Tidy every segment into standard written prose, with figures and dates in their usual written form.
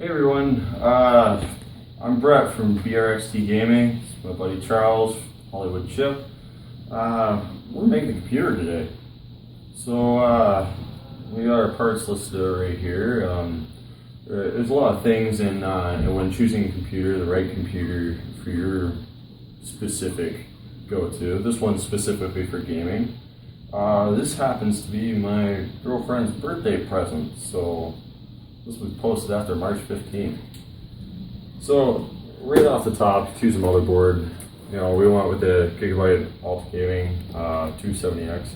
Hey everyone, I'm Brett from BRXTGAMING. It's my buddy Charles, Hollywood Chip. We're making a computer today. So we got our parts listed right here. There's a lot of things in when choosing a computer, the right computer for your specific go-to. This one's specifically for gaming. This happens to be my girlfriend's birthday present, so this was posted after March 15th. So right off the top, choose a motherboard. You know, we went with the Gigabyte Ultra Gaming 270X.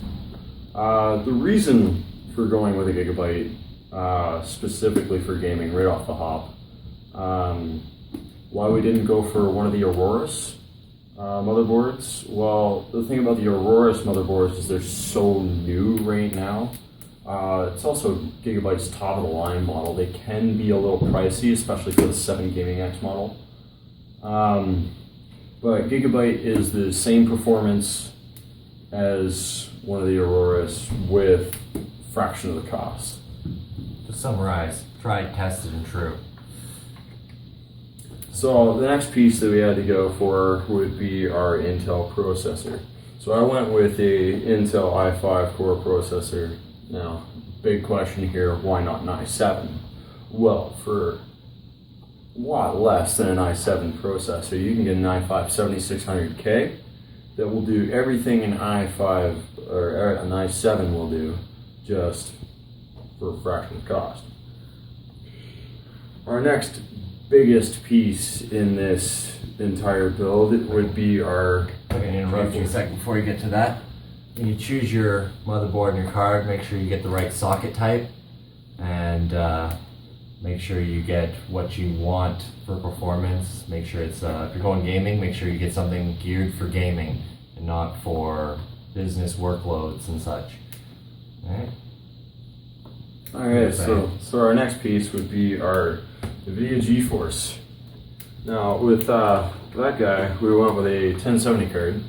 The reason for going with a Gigabyte specifically for gaming right off the hop, why we didn't go for one of the Auroras motherboards. Well, the thing about the Auroras motherboards is they're so new right now. It's also Gigabyte's top of the line model. They can be a little pricey, especially for the 7 Gaming X model. But Gigabyte is the same performance as one of the Auroras with fraction of the cost. To summarize, tried, tested, and true. So the next piece that we had to go for would be our Intel processor. So I went with a Intel i5 core processor. Now, big question here, why not an i7? Well, for a lot less than an i7 processor, you can get an i5 7600K that will do everything an i5 or an i7 will do, just for a fraction of the cost. Our next biggest piece in this entire build would be our... I'm going to interrupt you a second before you get to that. When you choose your motherboard and your card, make sure you get the right socket type and make sure you get what you want for performance. Make sure it's, if you're going gaming, make sure you get something geared for gaming and not for business workloads and such. Alright, so our next piece would be our NVIDIA GeForce. Now with that guy, we went with a 1070 card.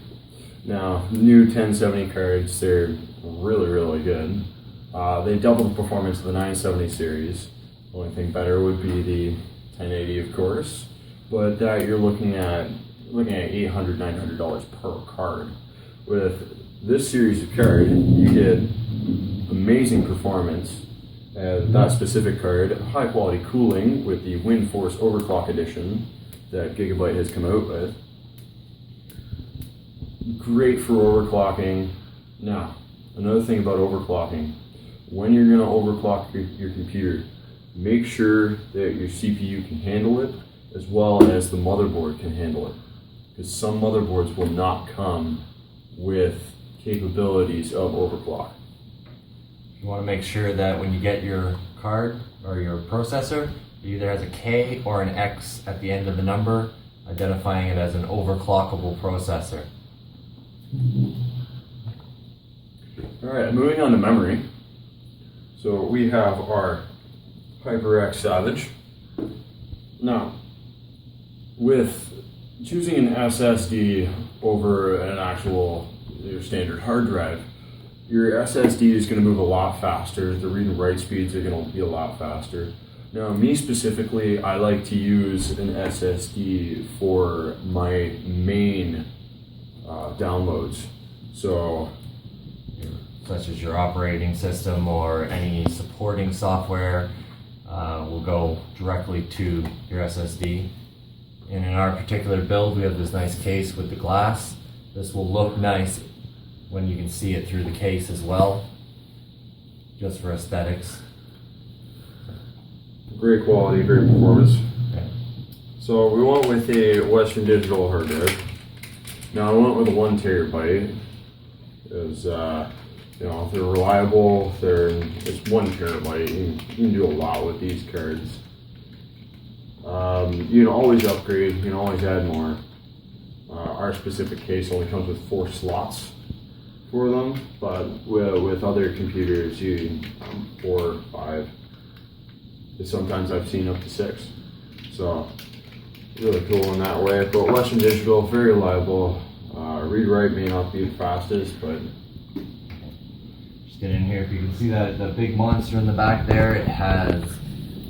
Now, new 1070 cards, they're really good. They double the performance of the 970 series. The only thing better would be the 1080, of course. But you're looking at $800, $900 per card. With this series of card, you get amazing performance. That specific card, high quality cooling with the WindForce Overclock Edition that Gigabyte has come out with. Great for overclocking. Now, another thing about overclocking, when you're going to overclock your computer, make sure that your CPU can handle it as well as the motherboard can handle it. Because some motherboards will not come with capabilities of overclock. You want to make sure that when you get your card or your processor, it either has a K or an X at the end of the number, identifying it as an overclockable processor. Alright, moving on to memory. So we have our HyperX Savage. Now, with choosing an SSD over an actual your standard hard drive, your SSD is going to move a lot faster. The read and write speeds are going to be a lot faster. Now, me specifically, I like to use an SSD for my main downloads. So, such as your operating system or any supporting software will go directly to your SSD. And in our particular build, we have this nice case with the glass. This will look nice when you can see it through the case as well, just for aesthetics. Great quality, great performance. Okay. So we went with a Western Digital hard drive. Now I went with a 1 terabyte. Because you know, they're reliable. It's 1 terabyte. You can do a lot with these cards. You can always upgrade. You can always add more. Our specific case only comes with 4 slots for them, but with other computers, you 4, 5. Sometimes I've seen up to 6. So really cool in that way. But Western Digital, very reliable. Read-write may not be the fastest, but just get in here. If you can see that the big monster in the back there, it has,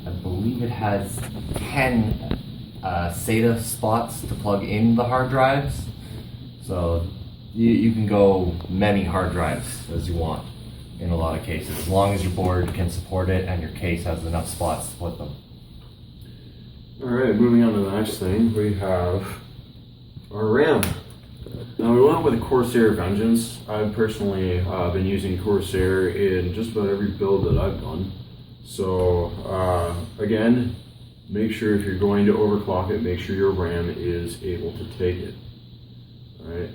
I believe, believe it has 10 SATA spots to plug in the hard drives. So you can go many hard drives as you want in a lot of cases, as long as your board can support it and your case has enough spots to put them. Alright, moving on to the next thing, we have our RAM. Now we went with a Corsair Vengeance. I've personally been using Corsair in just about every build that I've done. So again, make sure if you're going to overclock it, make sure your RAM is able to take it. Alright.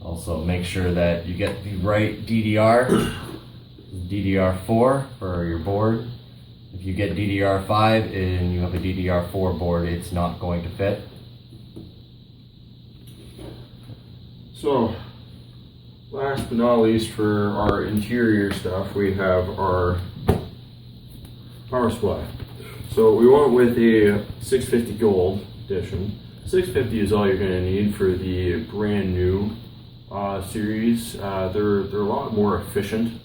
Also make sure that you get the right DDR, DDR4 for your board. If you get DDR5 and you have a DDR4 board, it's not going to fit. So, last but not least, for our interior stuff, we have our power supply. So we went with a 650 Gold edition. 650 is all you're going to need for the brand new series. They're a lot more efficient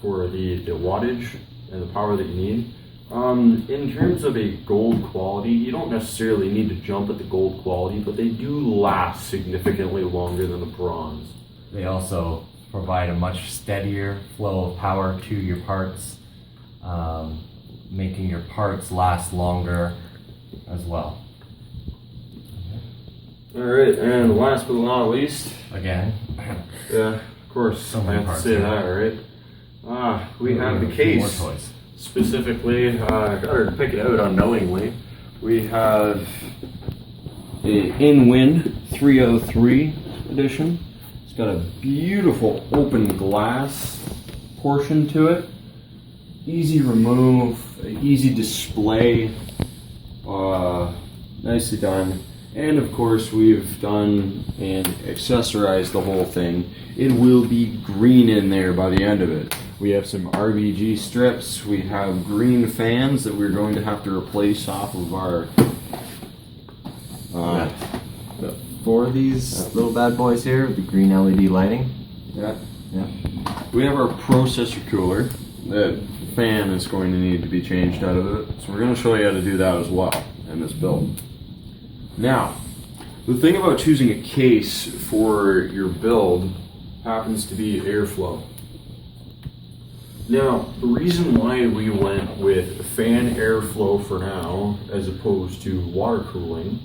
for the wattage and the power that you need. In terms of a gold quality, you don't necessarily need to jump at the gold quality, but they do last significantly longer than the bronze. They also provide a much steadier flow of power to your parts, making your parts last longer as well. Alright, and last but not least, Again, yeah, of course, so I many have to parts say here. that, right? We have the more case. toys. Specifically, I got her to pick it out unknowingly. We have the InWin 303 edition. It's got a beautiful open glass portion to it. Easy remove, easy display, nicely done. And of course we've done and accessorized the whole thing. It will be green in there by the end of it. We have some RBG strips. We have green fans that we're going to have to replace off of our... For these little bad boys here with the green LED lighting. Yeah. We have our processor cooler. The fan is going to need to be changed out of it. So we're going to show you how to do that as well in this build. Now, the thing about choosing a case for your build happens to be airflow. Now, the reason why we went with fan airflow for now, as opposed to water cooling,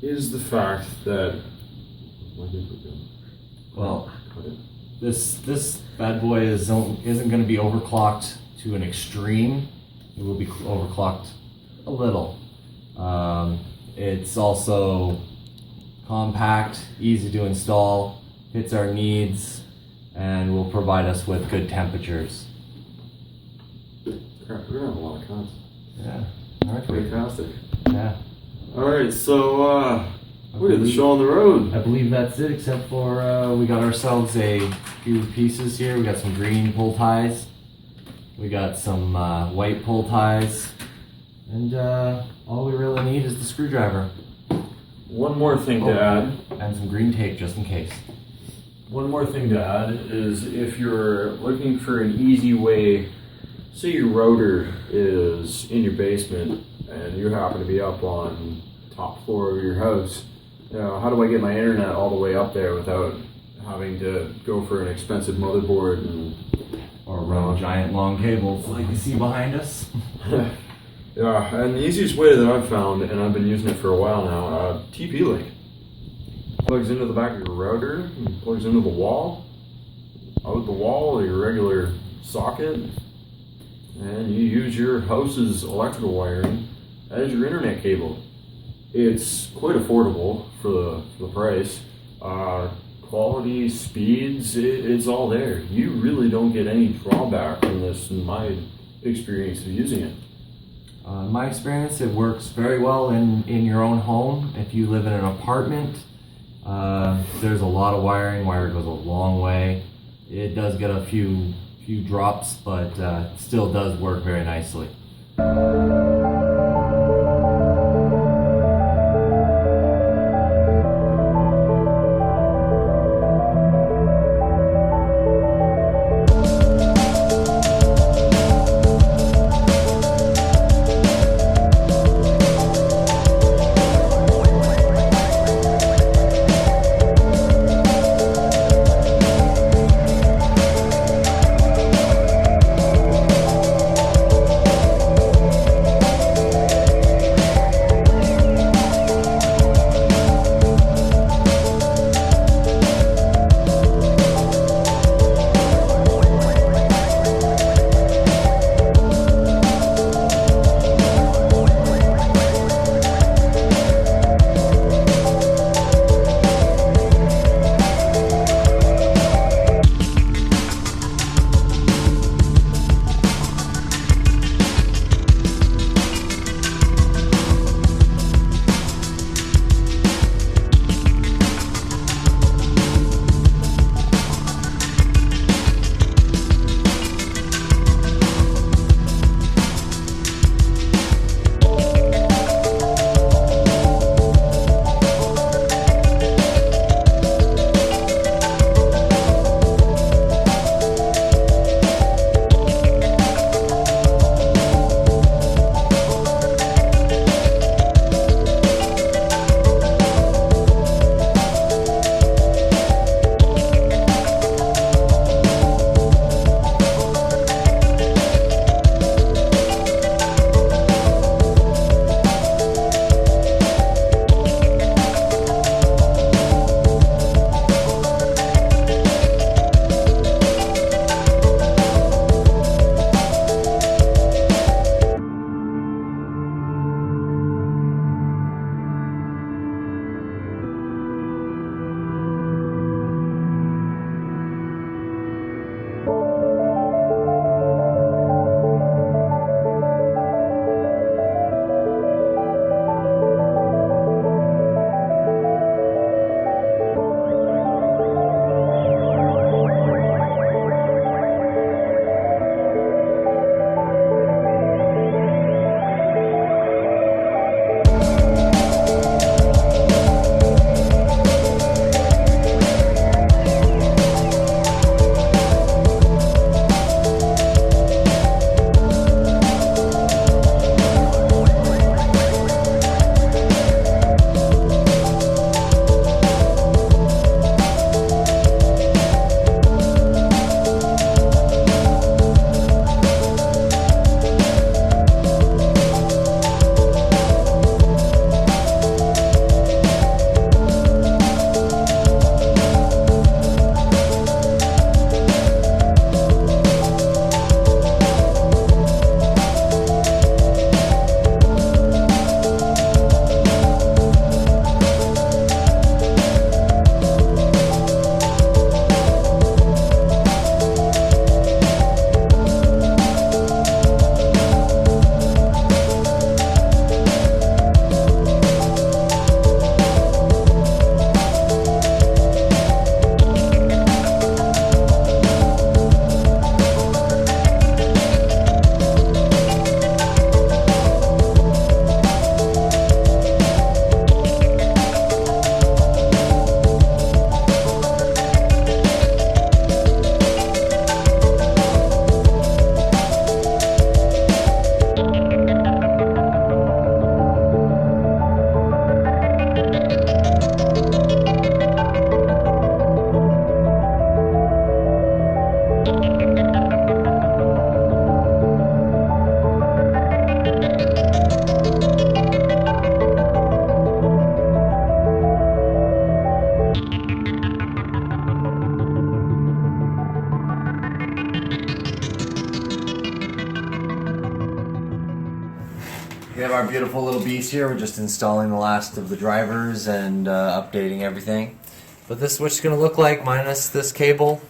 is the fact that... Well, this bad boy isn't going to be overclocked to an extreme. It will be overclocked a little. It's also compact, easy to install, fits our needs, and will provide us with good temperatures. Crap, we're gonna have a lot of cons. Yeah, alright. Fantastic. Yeah. Alright, so we got the show on the road. I believe that's it, except for we got ourselves a few pieces here. We got some green pull ties. We got some white pull ties. And all we really need is the screwdriver. One more thing to add. And some green tape just in case. One more thing to add is if you're looking for an easy way, say your router is in your basement and you happen to be up on top floor of your house, you know, how do I get my internet all the way up there without having to go for an expensive motherboard and Or run giant long cables like you see behind us. Yeah, and the easiest way that I've found, and I've been using it for a while now, TP-Link. Plugs into the back of your router, and plugs into the wall, out the wall, your regular socket, and you use your house's electrical wiring as your internet cable. It's quite affordable for the price. Quality, speeds, it's all there. You really don't get any drawback from this in my experience of using it. In my experience, it works very well in your own home. If you live in an apartment, there's a lot of wiring. Wire goes a long way. It does get a few drops, but it still does work very nicely. We have our beautiful little beast here. We're just installing the last of the drivers and updating everything. But this is what it's going to look like minus this cable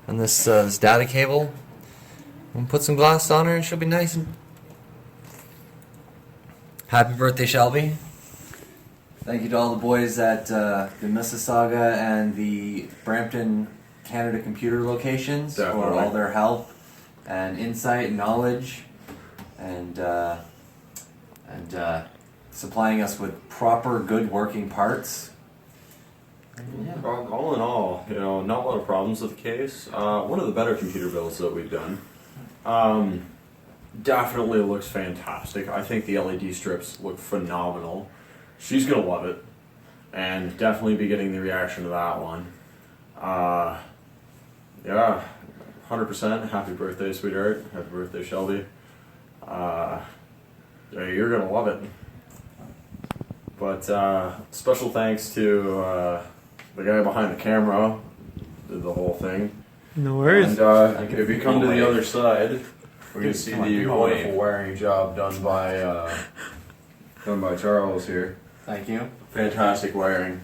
and this data cable. And put some glass on her and she'll be nice. And happy birthday, Shelby. Thank you to all the boys at the Mississauga and the Brampton, Canada computer locations for all their help and insight and knowledge and supplying us with proper, good working parts. Yeah. All in all, you know, not a lot of problems with the case. One of the better computer builds that we've done. Definitely looks fantastic. I think the LED strips look phenomenal. She's gonna love it, and definitely be getting the reaction to that one. Yeah, 100%. Happy birthday, sweetheart. Happy birthday, Shelby. Yeah, you're gonna love it. But special thanks to the guy behind the camera, did the whole thing. No worries. And if you come to the other side, we're gonna see the wonderful wiring job done by Charles here. Thank you. Fantastic wiring.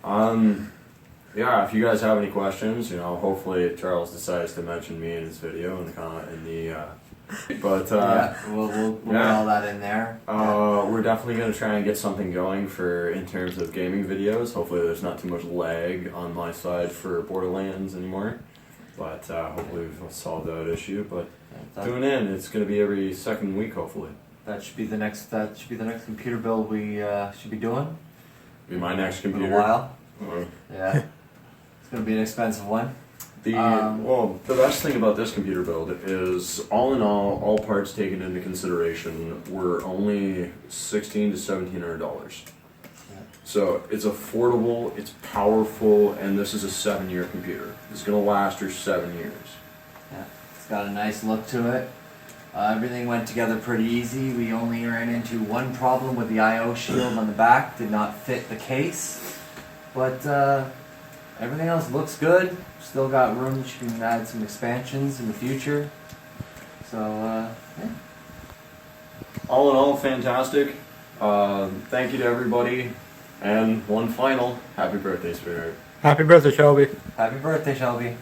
Yeah, if you guys have any questions, you know, hopefully Charles decides to mention me in his video in the but yeah, we'll put all that in there. We're definitely going to try and get something going in terms of gaming videos. Hopefully there's not too much lag on my side for Borderlands anymore. But hopefully we've solved that issue. But tune in, it's going to be every second week hopefully. That should be the next computer build we should be doing. Be my next computer. In a while. Yeah. It's going to be an expensive one. Well, the best thing about this computer build is, all in all parts taken into consideration, were only $1,600 to $1,700. Yeah. So it's affordable, it's powerful, and this is a 7-year computer. It's going to last her 7 years. Yeah, it's got a nice look to it. Everything went together pretty easy. We only ran into one problem with the I/O shield on the back, did not fit the case, but everything else looks good. Still got room that you can add some expansions in the future. So, yeah. All in all, fantastic. Thank you to everybody. And one final, happy birthday, sweetheart. Happy birthday, Shelby. Happy birthday, Shelby.